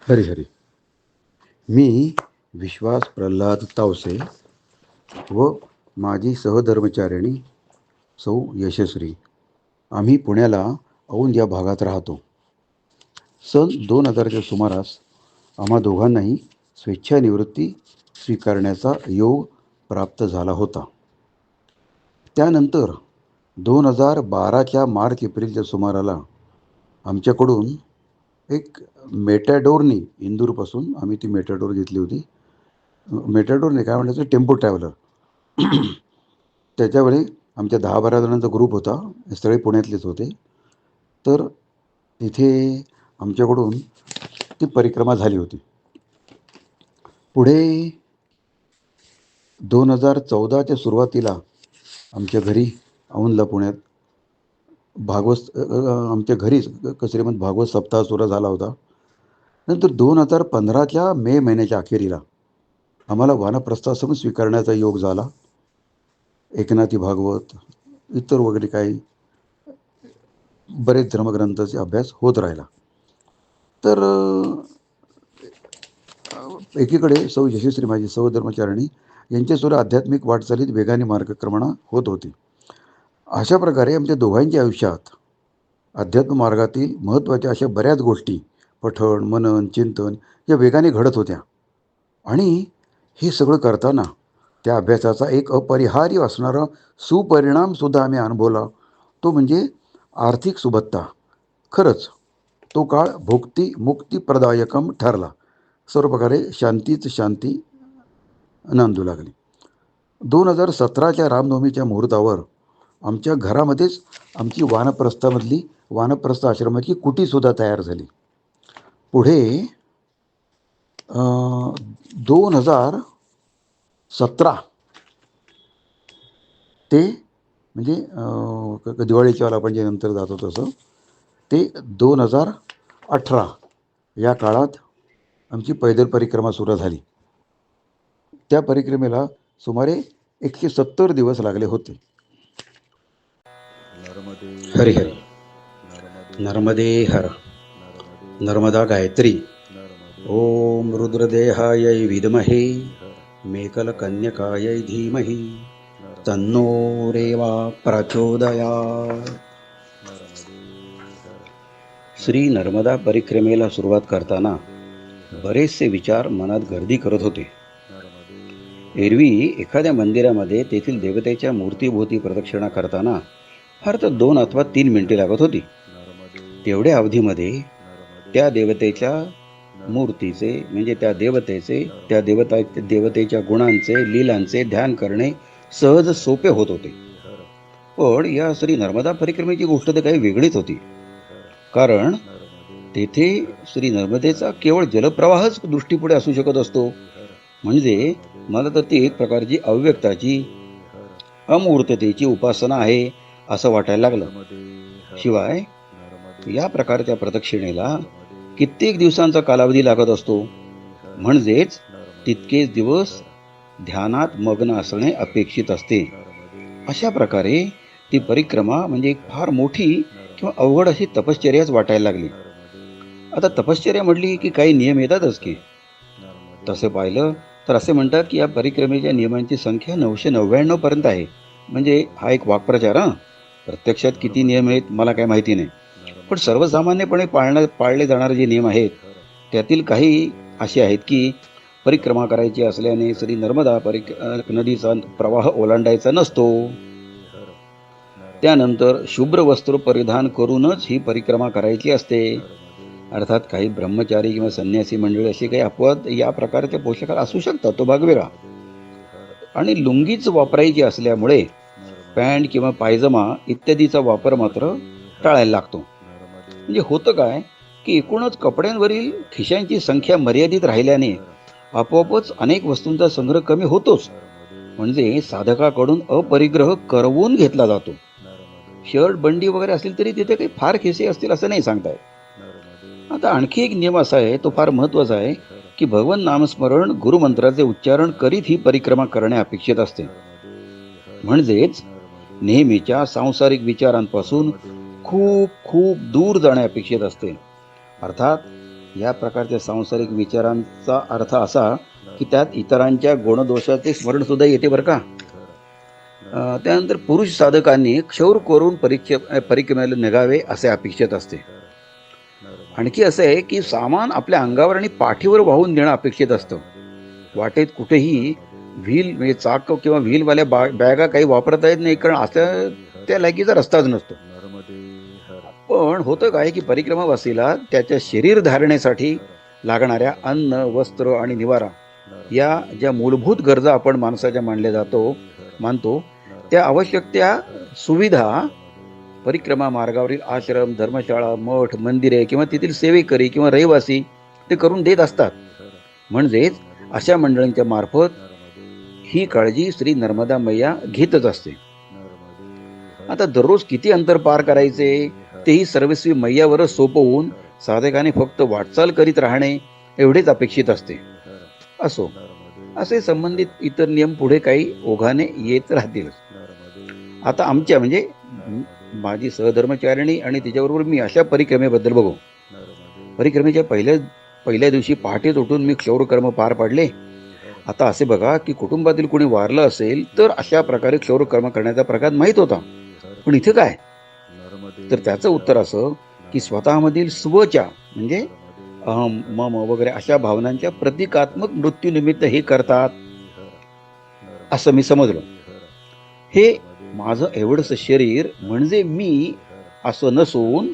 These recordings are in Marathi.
हरिहरी. मी विश्वास प्रल्हाद तावसे व माझी सहधर्मचारिणी सौ यशस्वी, आम्ही पुण्याला औंध या भागात राहतो. सन 2000च्या सुमारास आम्हा दोघांनाही स्वेच्छानिवृत्ती स्वीकारण्याचा योग प्राप्त झाला होता. त्यानंतर 2012च्या मार्च एप्रिलच्या सुमाराला आमच्याकडून एक मेटॅडोरनी, इंदूरपासून आम्ही ती मेटॅडोर घेतली होती. मेटॅडोरने काय म्हणायचं, टेम्पो ट्रॅव्हलर. त्याच्यावेळी आमच्या 10-12 जणांचा ग्रुप होता, हे सगळे पुण्यातलेच होते. तर तिथे आमच्याकडून ती परिक्रमा झाली होती. पुढे 2014च्या सुरुवातीला आमच्या घरी औंधला, पुण्यात भागवत आमच्या घरीच श्रीमद भागवत सप्ताह सुरू झाला होता. नंतर 2015च्या मे महिन्याच्या अखेरीला आम्हाला वानप्रस्थाश्रम स्वीकारण्याचा योग झाला. एकनाथी भागवत, इतर वगैरे काही बरेच धर्मग्रंथाचे अभ्यास होत राहिला. तर एकीकडे सौ यशस्वी, माझी सहधर्मचारिणी, यांच्यासुद्धा आध्यात्मिक वाटचालीत वेगाने मार्गक्रमण होत होती. अशा प्रकारे आमच्या दोघांच्या आयुष्यात अध्यात्म मार्गातील महत्त्वाच्या अशा बऱ्याच गोष्टी, पठण, मनन, चिंतन या वेगाने घडत होत्या. आणि हे सगळं करताना त्या अभ्यासाचा एक अपरिहार्य असणारा सुपरिणामसुद्धा आम्ही अनुभवला. तो म्हणजे आर्थिक सुबत्ता. खरंच तो काळ भुक्ती मुक्तिप्रदायकम ठरला. सर्व प्रकारे शांतीच शांती नांदू लागली. 2017च्या रामनवमीच्या मुहूर्तावर आमच्या घरामध्येच आमची वानप्रस्थ आश्रमाची कुटीसुद्धा तयार झाली. पुढे 2017 ते म्हणजे दिवाळीच्या वेळेला आपण जे नंतर जातो तसं ते 2018 या काळात आमची पैदल परिक्रमा सुरू झाली. त्या परिक्रमेला सुमारे 170 दिवस लागले होते. हरिहरी. नर्मदे हर. नर्मदा गायत्री. ओम रुद्रदेहायै विद्महे मेकलकन्यकायै धीमहि तन्नो रेवा प्रचोदयात्. श्री नर्मदा परिक्रमेला सुरुवात करताना बरेचसे विचार मनात गर्दी करत होते. एरवी एखाद्या मंदिरामध्ये तेथील देवतेच्या मूर्तीभोवती प्रदक्षिणा करताना फार तर 2 अथवा 3 मिनिटे लागत होती. तेवढ्या अवधीमध्ये त्या देवतेच्या मूर्तीचे, म्हणजे त्या देवतेच्या गुणांचे, लीलांचे ध्यान करणे सहज सोपे होत होते. पण या श्री नर्मदा परिक्रमेची गोष्ट तर काही वेगळीच होती. कारण तेथे श्री नर्मदेचा केवळ जलप्रवाहच दृष्टीपुढे असू शकत असतो. म्हणजे मला तर ती एक प्रकारची अव्यक्ताची, अमूर्ततेची उपासना आहे असं वाटायला लागलं. शिवाय या प्रकारच्या प्रदक्षिणेला कित्येक दिवसांचा कालावधी लागत असतो. म्हणजेच तितकेच दिवस ध्यानात मग्न असणे अपेक्षित असते. अशा प्रकारे ती परिक्रमा म्हणजे एक फार मोठी किंवा अवघड अशी तपश्चर्याच वाटायला लागली. आता तपश्चर्या म्हटली की काही नियम येतातच की. तसे पाहिलं तर असे म्हणतात की या परिक्रमेच्या नियमांची संख्या 999 पर्यंत आहे. म्हणजे हा एक वाक्प्रचार. प्रत्यक्षात किती नियम आहेत मला काय माहिती नाही. पण सर्वसामान्यपणे पाळले जाणारे जे नियम आहेत त्यातील काही असे आहेत की परिक्रमा करायची असल्याने श्री नर्मदा नदीचा प्रवाह ओलांडायचा नसतो. त्यानंतर शुभ्र वस्त्र परिधान करूनच ही परिक्रमा करायची असते. अर्थात काही ब्रह्मचारी किंवा संन्यासी मंडळी असे काही अपवाद या प्रकारचे पोशाख असू शकतात, तो भाग वेगळा. आणि लुंगीच वापरायची असल्यामुळे पॅन्ट किंवा पायजमा इत्यादीचा वापर मात्र टाळायला लागतो. म्हणजे होतं काय की एकूणच कपड्यांवरील खिशांची संख्या मर्यादित राहिल्याने आपोआपच अनेक वस्तूंचा संग्रह कमी होतोच. म्हणजे साधकाकडून अपरिग्रह करवून घेतला जातो. शर्ट बंडी वगैरे असतील तरी तिथे काही फार खिसे असतील असं नाही सांगता येत. आता आणखी एक नियम असा आहे, तो फार महत्त्वाचा आहे की भगवान नामस्मरण, गुरुमंत्राचे उच्चारण करीत ही परिक्रमा करणे अपेक्षित असते. म्हणजेच नेहमीच्या सांसारिक विचारांपासून खूप खूप दूर जाणे अपेक्षित असते. अर्थात या प्रकारच्या सांसारिक विचारांचा अर्थ असा की त्यात इतरांच्या गुणदोषाचे स्मरण सुद्धा येते बरं का. त्यानंतर पुरुष साधकांनी क्षौर करून परिक्रमेला निघावे असे अपेक्षित असते. आणखी असं आहे की सामान आपल्या अंगावर आणि पाठीवर वाहून देणं अपेक्षित असतं. वाटेत कुठेही व्हील म्हणजे चाक किंवा व्हीलवाल्या बॅगा काही वापरता येत नाही, कारण असं त्या लायकीचा रस्ताच नसतो. पण होतं काय की परिक्रमावासीला त्याच्या शरीर धारणेसाठी लागणाऱ्या अन्न, वस्त्र आणि निवारा या ज्या मूलभूत गरजा आपण माणसाच्या मानतो त्या आवश्यक त्या सुविधा परिक्रमा मार्गावरील आश्रम, धर्मशाळा, मठ, मंदिरे किंवा तेथील सेवेकरी किंवा रहिवासी ते करून देत असतात. म्हणजेच अशा मंडळींच्या मार्फत ही काळजी श्री नर्मदा मैया घेतच असते. आता दररोज किती अंतर पार करायचे तेही सर्वस्वी मैयावरच सोपवून साधकाने फक्त वाटचाल करीत राहणे एवढेच अपेक्षित असते. असो, असे संबंधित इतर नियम पुढे काही ओघाने येत राहतील. आता आमच्या म्हणजे माझी सहधर्मचारिणी आणि तिच्याबरोबर मी अशा परिक्रमेबद्दल बघू. परिक्रमेच्या पहिल्या दिवशी पहाटेच उठून मी क्षौरकर्म पार पाडले. आता असे बघा की कुटुंबातील कोणी वारलं असेल तर अशा प्रकारे क्षौरकर्म करण्याचा प्रकार माहीत होता. पण इथे काय, तर त्याचं उत्तर असं की स्वतःमधील स्वच्या म्हणजे अहम, मम वगैरे अशा भावनांच्या प्रतिकात्मक मृत्यूनिमित्त हे करतात असं मी समजलो. हे माझं एवढंच शरीर म्हणजे मी असं नसून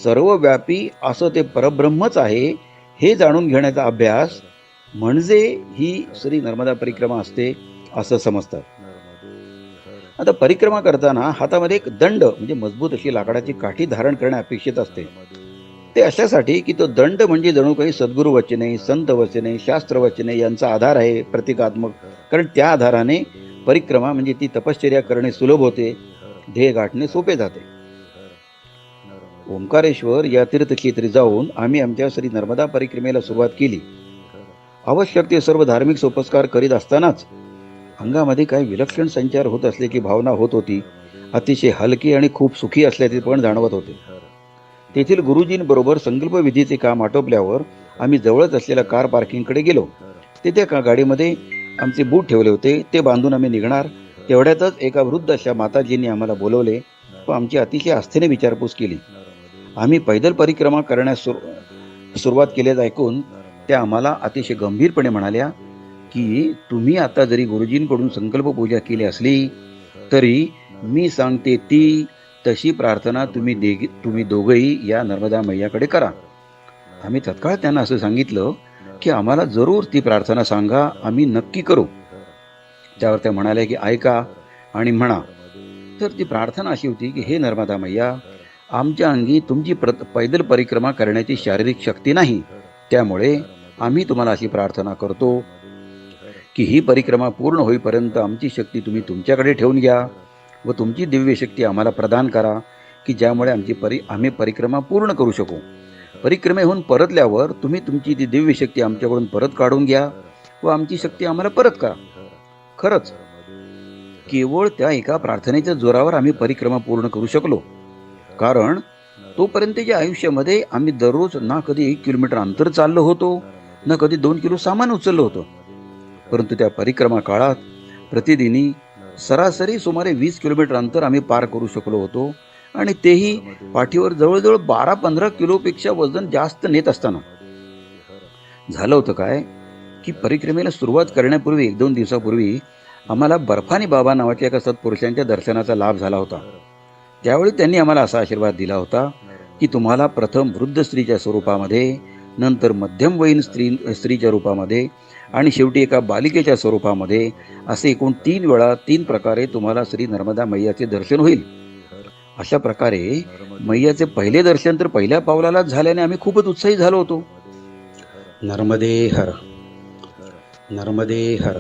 सर्वव्यापी असं ते परब्रह्मच आहे हे जाणून घेण्याचा अभ्यास म्हणजे ही श्री नर्मदा परिक्रमा असते असं समजतात. आता परिक्रमा करताना हातामध्ये एक दंड म्हणजे मजबूत अशी लाकडाची काठी धारण करणे अपेक्षित असते. ते अशासाठी की तो दंड म्हणजे जणू काही सद्गुरू वचने, संत वचने, शास्त्र वचने यांचा आधार आहे प्रतिकात्मक. कारण त्या आधाराने परिक्रमा म्हणजे ती तपश्चर्या करणे सुलभ होते, ध्येय गाठणे सोपे जाते. ओंकारेश्वर या तीर्थक्षेत्री जाऊन आम्ही आमच्या श्री नर्मदा परिक्रमेला सुरुवात केली. आवश्यक ते सर्व धार्मिक सोपस्कार करीत असतानाच अंगामध्ये काही विलक्षण संचार होत असल्याची भावना होत होती. अतिशय हलके आणि खूप सुखी असल्याचे पण जाणवत होते. तेथील गुरुजींबरोबर संकल्पविधीचे काम आटोपल्यावर आम्ही जवळच असलेल्या कार पार्किंगकडे गेलो. तेथे गाडीमध्ये आमचे बूट ठेवले होते, ते बांधून आम्ही निघणार. तेवढ्यातच एका वृद्ध अशा माताजींनी आम्हाला बोलवले व आमची अतिशय आस्थेने विचारपूस केली. आम्ही पैदल परिक्रमा करण्यास सुरुवात केल्याचं ऐकून त्या आम्हाला अतिशय गंभीरपणे म्हणाल्या की तुम्ही आता जरी गुरुजींकडून संकल्प पूजा केली असली तरी मी सांगते ती तशी प्रार्थना तुम्ही दोघंही या नर्मदा मैयाकडे करा. आम्ही तत्काळ त्यांना असं सांगितलं की आम्हाला जरूर ती प्रार्थना सांगा, आम्ही नक्की करू. त्यावर त्या म्हणाल्या की ऐका आणि म्हणा. तर ती प्रार्थना अशी होती की हे नर्मदा मैया, आमच्या अंगी तुमची पैदल परिक्रमा करण्याची शारीरिक शक्ती नाही, त्यामुळे आम्ही तुम्हाला अशी प्रार्थना करतो की ही परिक्रमा पूर्ण होईपर्यंत आमची शक्ती तुम्ही तुमच्याकडे ठेवून घ्या व तुमची दिव्य शक्ती आम्हाला प्रदान करा की ज्यामुळे आम्ही परिक्रमा पूर्ण करू शकू. परिक्रमेहून परतल्यावर तुम्ही तुमची ती दिव्य शक्ती आमच्याकडून परत काढून घ्या व आमची शक्ती आम्हाला परत करा. खरंच केवळ त्या एका प्रार्थनेच्या जोरावर आम्ही परिक्रमा पूर्ण करू शकलो. कारण तोपर्यंतच्या आयुष्यामध्ये आम्ही दररोज ना कधी 1 किलोमीटर अंतर चाललो होतो, ना कधी 2 किलो सामान उचललो होतो. परंतु त्या परिक्रमा काळात प्रतिदिनी सरासरी सुमारे 20 किलोमीटर अंतर आम्ही पार करू शकलो होतो आणि तेही पाठीवर जवळजवळ 12-15 किलोपेक्षा वजन जास्त नेत असताना. झालं होतं काय की परिक्रमेला सुरुवात करण्यापूर्वी 1-2 दिवसापूर्वी आम्हाला बर्फानी बाबा नावाच्या एका सत्पुरुषांच्या दर्शनाचा लाभ झाला होता. त्यावेळी त्यांनी आम्हाला असा आशीर्वाद दिला होता की तुम्हाला प्रथम वृद्ध स्त्रीच्या स्वरूपामध्ये, नंतर मध्यमवयीन स्त्रीच्या रूपामध्ये आणि शेवटी एका बालिकेच्या स्वरूपामध्ये असे एकूण 3 वेळा 3 प्रकारे तुम्हाला श्री नर्मदा मैयाचे दर्शन होईल. अशा प्रकारे मैयाचे पहिले दर्शन तर पहिल्या पावलालाच झाल्याने आम्ही खूपच उत्साही झालो होतो. नर्मदे हर, नर्मदे हर.